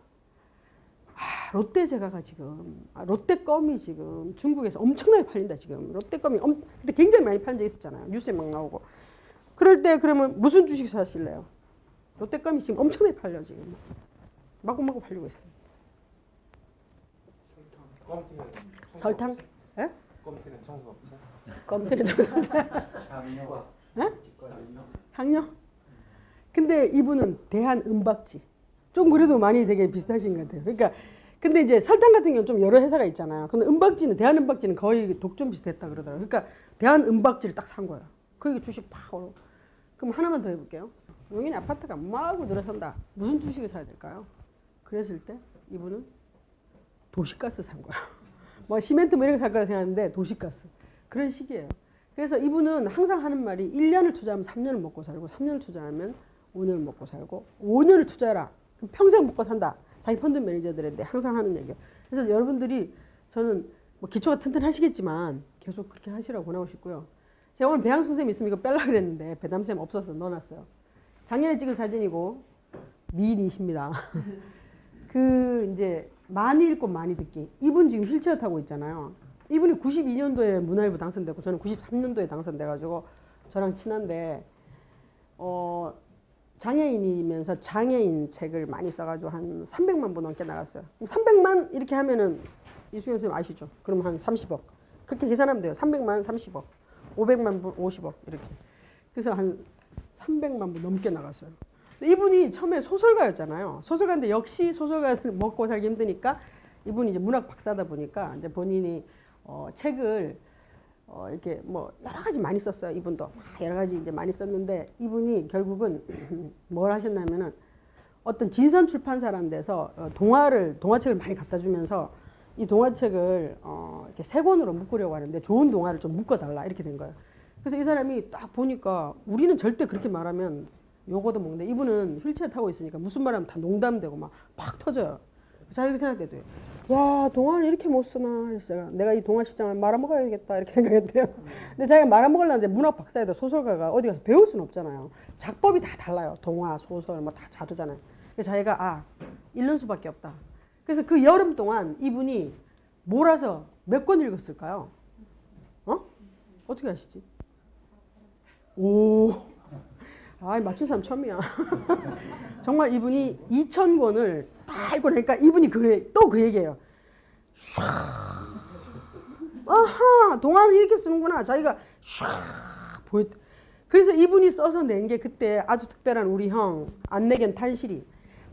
롯데제과가 지금 롯데껌이 지금 중국에서 엄청나게 팔린다 지금. 롯데껌이 그때 굉장히 많이 팔린 적 있었잖아요. 뉴스에 막 나오고. 그럴 때 그러면 무슨 주식 사실래요? 롯데껌이 지금 엄청나게 팔려 지금. 마구마구 팔리고 있어요. 설탕? 예? 껌튀는 청소업체? 껌튀는 청소업체? 향료? 예? 향료? 근데 이분은 대한은박지. 좀 그래도 많이 되게 비슷하신 것 같아요. 그러니까 근데 이제 설탕 같은 경우는 좀 여러 회사가 있잖아요. 근데 대한은박지는 거의 독점 비슷했다 그러더라고요. 그러니까 대한은박지를 딱 산 거예요. 그게 주식 팍 오르고. 그럼 하나만 더 해볼게요. 용인에 아파트가 마구 늘어선다. 무슨 주식을 사야 될까요? 그랬을 때 이분은 도시가스 산 거야. 뭐 시멘트 뭐 이런 거 살 거라 생각하는데 도시가스. 그런 식이에요. 그래서 이분은 항상 하는 말이 1년을 투자하면 3년을 먹고 살고 3년을 투자하면 5년을 먹고 살고 5년을 투자해라. 그럼 평생 먹고 산다. 자기 펀드 매니저들한테 항상 하는 얘기예요. 그래서 여러분들이 저는 뭐 기초가 튼튼하시겠지만 계속 그렇게 하시라고 권하고 싶고요. 제가 오늘 배양 선생님 있으면 이거 뺄라 그랬는데 배담쌤 없어서 넣어놨어요. 작년에 찍은 사진이고 미인이십니다. 이제 많이 읽고 많이 듣기. 이분 지금 휠체어 타고 있잖아요. 이분이 92년도에 문화일보 당선됐고 저는 93년도에 당선돼가지고 저랑 친한데 장애인이면서 장애인 책을 많이 써가지고 한 300만 부 넘게 나갔어요. 300만 이렇게 하면은 이수경 선생님 아시죠? 그럼 한 30억. 그렇게 계산하면 돼요. 300만 30억. 500만 부 50억 이렇게. 그래서 한 300만 부 넘게 나갔어요. 이분이 처음에 소설가였잖아요. 소설가인데 역시 소설가를 먹고 살기 힘드니까 이분이 이제 문학 박사다 보니까 이제 본인이 책을 이렇게 뭐 여러 가지 많이 썼어요. 이분도 여러 가지 이제 많이 썼는데 이분이 결국은 뭘 하셨냐면은 어떤 진선 출판사라는 데서 동화책을 많이 갖다 주면서 이 동화책을 이렇게 3권으로 묶으려고 하는데 좋은 동화를 좀 묶어달라 이렇게 된 거예요. 그래서 이 사람이 딱 보니까 우리는 절대 그렇게 말하면 요거도 먹는데 이분은 휠체어 타고 있으니까 무슨 말하면 다 농담되고 막 터져요. 자기가 생각해도 야 동화를 이렇게 못 쓰나 그래서 내가 이 동화 시장을 말아먹어야겠다 이렇게 생각했대요. 근데 자기가 말아먹으려는데 문학 박사에다 소설가가 어디 가서 배울 수는 없잖아요. 작법이 다 달라요. 동화, 소설 뭐 다 다르잖아요. 그래서 자기가 읽는 수밖에 없다. 그래서 그 여름 동안 이분이 몰아서 몇 권 읽었을까요? 어떻게 아시지? 오. 맞춘 사람 처음이야. 정말 이분이 2000권을 다 읽고 나니까 이분이 또 그 얘기예요. 아하, 동화는 이렇게 쓰는구나. 자기가 그래서 이분이 써서 낸 게 그때 아주 특별한 우리 형 안내견 탄실이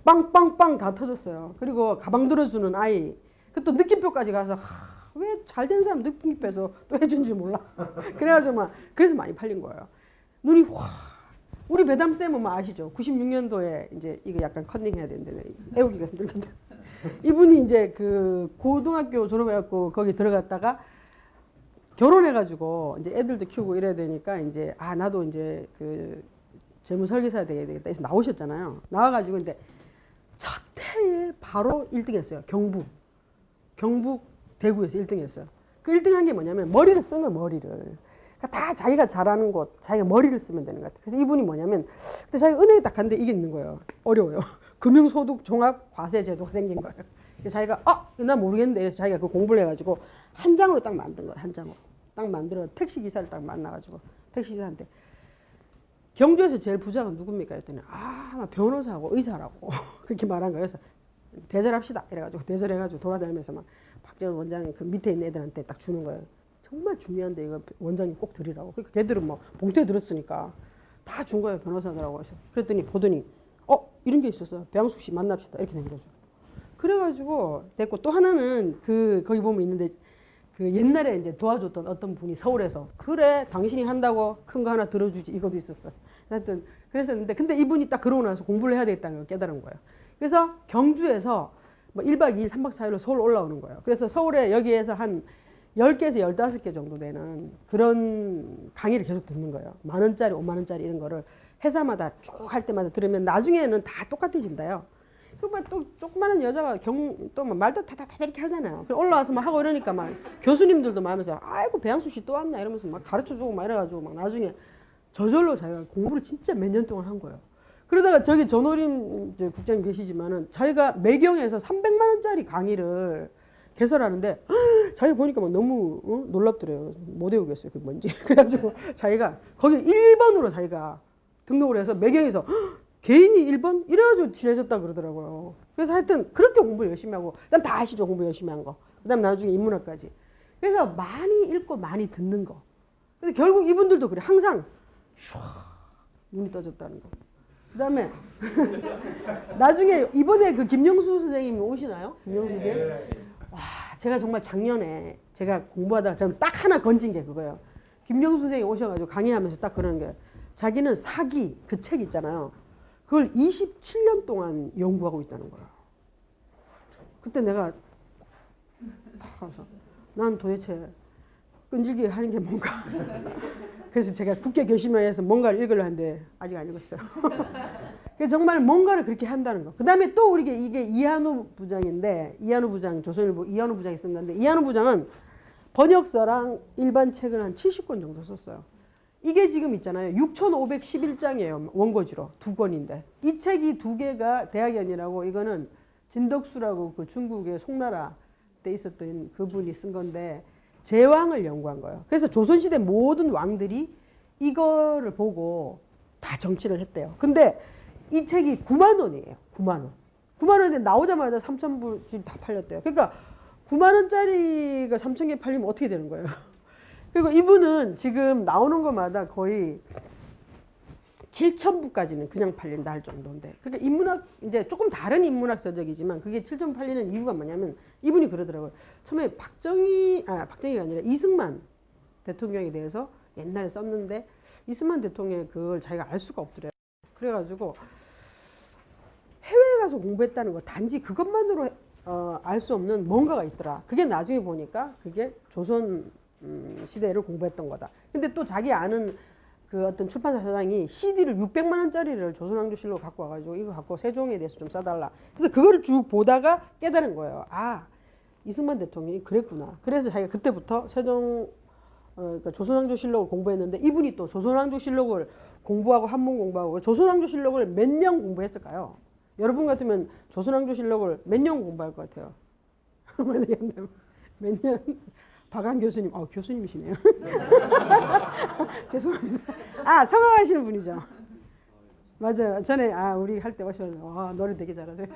빵빵빵 다 터졌어요. 그리고 가방 들어주는 아이. 또 느낌표까지 가서 왜 잘된 사람 느낌표에서 또 해준 줄 몰라. 그래가지고 그래서 많이 팔린 거예요. 눈이 확. 우리 배담쌤은 뭐 아시죠? 96년도에 이제 이거 약간 컨닝해야 되는데 애우기가 힘들거든요. 이분이 이제 그 고등학교 졸업해갖고 거기 들어갔다가 결혼해가지고 이제 애들도 키우고 이래야 되니까 이제 나도 이제 그 재무 설계사 돼야 되겠다 해서 나오셨잖아요. 나와가지고 근데 첫 해에 바로 1등 했어요. 경부. 경북 대구에서 1등 했어요. 그 1등 한 게 뭐냐면 머리를 쓴 거예요, 머리를. 그러니까 다 자기가 잘하는 곳, 자기가 머리를 쓰면 되는 것 같아요. 그래서 이분이 뭐냐면, 근데 자기가 은행에 딱 갔는데 이게 있는 거예요. 어려워요. 금융소득 종합 과세제도가 생긴 거예요. 그래서 자기가, 나 모르겠는데. 그래서 자기가 그 공부를 해가지고 한 장으로 딱 만든 거예요, 한 장으로. 딱 만들어 택시기사를 딱 만나가지고 택시기사한테 경주에서 제일 부자가 누굽니까? 했더니 아마 변호사하고 의사라고 그렇게 말한 거예요. 그래서 대절합시다 이래가지고 대절해가지고 돌아다니면서 막 박재원 원장이 그 밑에 있는 애들한테 딱 주는 거예요. 정말 중요한데 이거 원장님 꼭 드리라고. 그러니까 걔들은 뭐 봉투에 들었으니까 다 준 거예요, 변호사들하고. 그랬더니 보더니 이런 게 있었어. 배양숙 씨 만납시다 이렇게 된 거죠. 그래가지고 됐고, 또 하나는 그 거기 보면 있는데 그 옛날에 이제 도와줬던 어떤 분이 서울에서 그래 당신이 한다고 큰 거 하나 들어주지 이것도 있었어. 하여튼 그랬었는데, 근데 이분이 딱 그러고 나서 공부를 해야 되겠다는 걸 깨달은 거예요. 그래서 경주에서 뭐 1박 2일 3박 4일로 서울 올라오는 거예요. 그래서 서울에 여기에서 한 10개에서 15개 정도 되는 그런 강의를 계속 듣는 거예요. 10,000원짜리 50,000원짜리 이런 거를 회사마다 쭉 할 때마다 들으면 나중에는 다 똑같아진다요. 또 조그마한 여자가 또 말도 타다타다 이렇게 하잖아요. 그래서 올라와서 막 하고 이러니까 막 교수님들도 막 하면서 아이고 배양수 씨 또 왔나 이러면서 막 가르쳐주고 막 이래가지고 막 나중에 저절로 자기가 공부를 진짜 몇 년 동안 한 거예요. 그러다가 저기 전호림 국장님 계시지만은 자기가 매경에서 300만 원짜리 강의를 개설하는데 자기가 보니까 막 너무 놀랍더래요. 못 외우겠어요. 그게 뭔지. 그래가지고 자기가 거기 1번으로 자기가 등록을 해서 매경에서 개인이 1번? 이래가지고 친해졌다 그러더라고요. 그래서 하여튼 그렇게 공부 열심히 하고, 그다음 다 아시죠? 공부 열심히 한 거. 그다음 나중에 인문학까지. 그래서 많이 읽고 많이 듣는 거. 근데 결국 이분들도 그래. 항상 슈 눈이 떠졌다는 거. 그다음에 나중에 이번에 그 김영수 선생님이 오시나요? 김영수 선생님? 와, 제가 정말 작년에 제가 공부하다가 저는 딱 하나 건진 게 그거예요. 김영수 선생님이 오셔가지고 강의하면서 딱 그러는 게, 자기는 사기 그 책 있잖아요. 그걸 27년 동안 연구하고 있다는 거야. 그때 내가 딱 가서 난 도대체 끈질기게 하는 게 뭔가. 그래서 제가 국회 결심회에서 뭔가를 읽으려 하는데 아직 안 읽었어요. 그래서 정말 뭔가를 그렇게 한다는 거. 그 다음에 또 우리 이게 이한우 부장인데, 이한우 부장, 조선일보 이한우 부장이 쓴다는데, 이한우 부장은 번역서랑 일반 책을 한 70권 정도 썼어요. 이게 지금 있잖아요. 6,511장이에요. 원고지로 2권인데. 이 책이 2개가 대학연이라고, 이거는 진덕수라고 그 중국의 송나라 때 있었던 그분이 쓴 건데 제왕을 연구한 거예요. 그래서 조선시대 모든 왕들이 이거를 보고 다 정치를 했대요. 근데 이 책이 9만 원이에요. 9만 원. 9만 원인데 나오자마자 3,000불 지금 다 팔렸대요. 그러니까 9만 원짜리가 3,000개 팔리면 어떻게 되는 거예요? 그리고 이분은 지금 나오는 것마다 거의 7,000부까지는 그냥 팔린다 할 정도인데, 그러니까 인문학, 이제 조금 다른 인문학 서적이지만 그게 7,000부 팔리는 이유가 뭐냐면 이분이 그러더라고요. 처음에 박정희가 아니라 이승만 대통령에 대해서 옛날에 썼는데 이승만 대통령이 그걸 자기가 알 수가 없더래요. 그래가지고 해외에 가서 공부했다는 거, 단지 그것만으로 알 수 없는 뭔가가 있더라. 그게 나중에 보니까 그게 조선 시대를 공부했던 거다. 근데 또 자기 아는 그 어떤 출판사 사장이 CD를 600만 원짜리를 조선왕조실록 갖고 와가지고 이거 갖고 세종에 대해서 좀 써달라. 그래서 그거를 쭉 보다가 깨달은 거예요. 아, 이승만 대통령이 그랬구나. 그래서 자기가 그때부터 그러니까 조선왕조실록을 공부했는데, 이분이 또 조선왕조실록을 공부하고 한문 공부하고, 조선왕조실록을 몇 년 공부했을까요? 여러분 같으면 조선왕조실록을 몇 년 공부할 것 같아요? 몇 년? 박한 교수님, 교수님이시네요. 죄송합니다. 성악하시는 분이죠. 맞아요. 전에 우리 할 때 오셔서 노래 되게 잘하세요.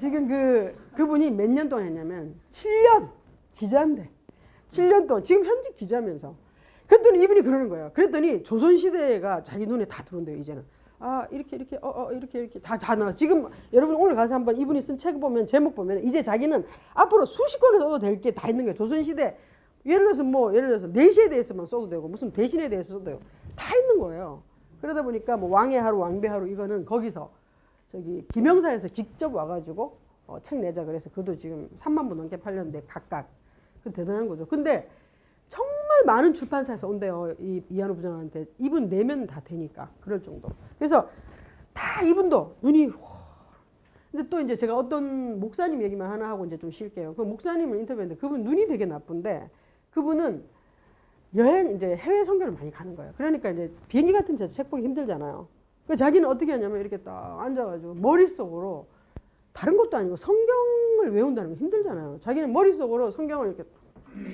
지금 그분이 몇 년 동안 했냐면 7년 기자인데, 7년 동안 지금 현직 기자면서. 그랬더니 이분이 그러는 거예요. 그랬더니 조선시대가 자기 눈에 다 들어온대요. 이제는 이렇게 다 나와. 지금 여러분 오늘 가서 한번 이분이 쓴 책 보면, 제목 보면 이제 자기는 앞으로 수십 권을 써도 될 게 다 있는 거예요. 조선시대 예를 들어서 내시에 대해서만 써도 되고, 무슨 대신에 대해서 써도 되고, 다 있는 거예요. 그러다 보니까 뭐 왕의 하루, 왕배 하루, 이거는 거기서 저기 김영사에서 직접 와가지고 책 내자 그래서 그도 지금 3만 부 넘게 팔렸는데 각각. 그 대단한 거죠. 근데 정말 많은 출판사에서 온대요. 이한우 부장한테. 이분 내면 다 되니까. 그럴 정도. 그래서 다 이분도 눈이 근데 또 이제 제가 어떤 목사님 얘기만 하나 하고 이제 좀 쉴게요. 그 목사님을 인터뷰했는데 그분 눈이 되게 나쁜데 그분은 여행 이제 해외 선교를 많이 가는 거예요. 그러니까 이제 비행기 같은 데 책 보기 힘들잖아요. 그 자기는 어떻게 하냐면 이렇게 딱 앉아가지고 머릿속으로 다른 것도 아니고 성경을 외운다는 거 힘들잖아요. 자기는 머릿속으로 성경을 이렇게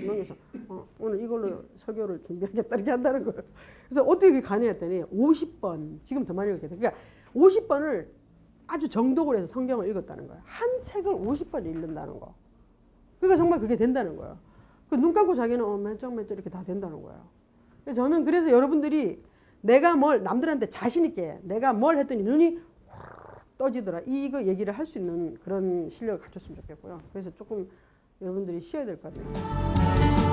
넘겨서 오늘 이걸로 설교를 준비하겠다 이렇게 한다는 거예요. 그래서 어떻게 그게 가능했더니 50번 지금 더 많이 읽게 돼. 그러니까 50번을 아주 정독을 해서 성경을 읽었다는 거예요. 한 책을 50번 읽는다는 거. 그러니까 정말 그게 된다는 거예요. 그 눈 감고 자기는 맨쩍 이렇게 다 된다는 거예요. 그래서 저는 그래서 여러분들이 내가 뭘 남들한테 자신 있게 내가 뭘 했더니 눈이 떠지더라 이거 얘기를 할 수 있는 그런 실력을 갖췄으면 좋겠고요. 그래서 조금 여러분들이 쉬어야 될 것 같아요.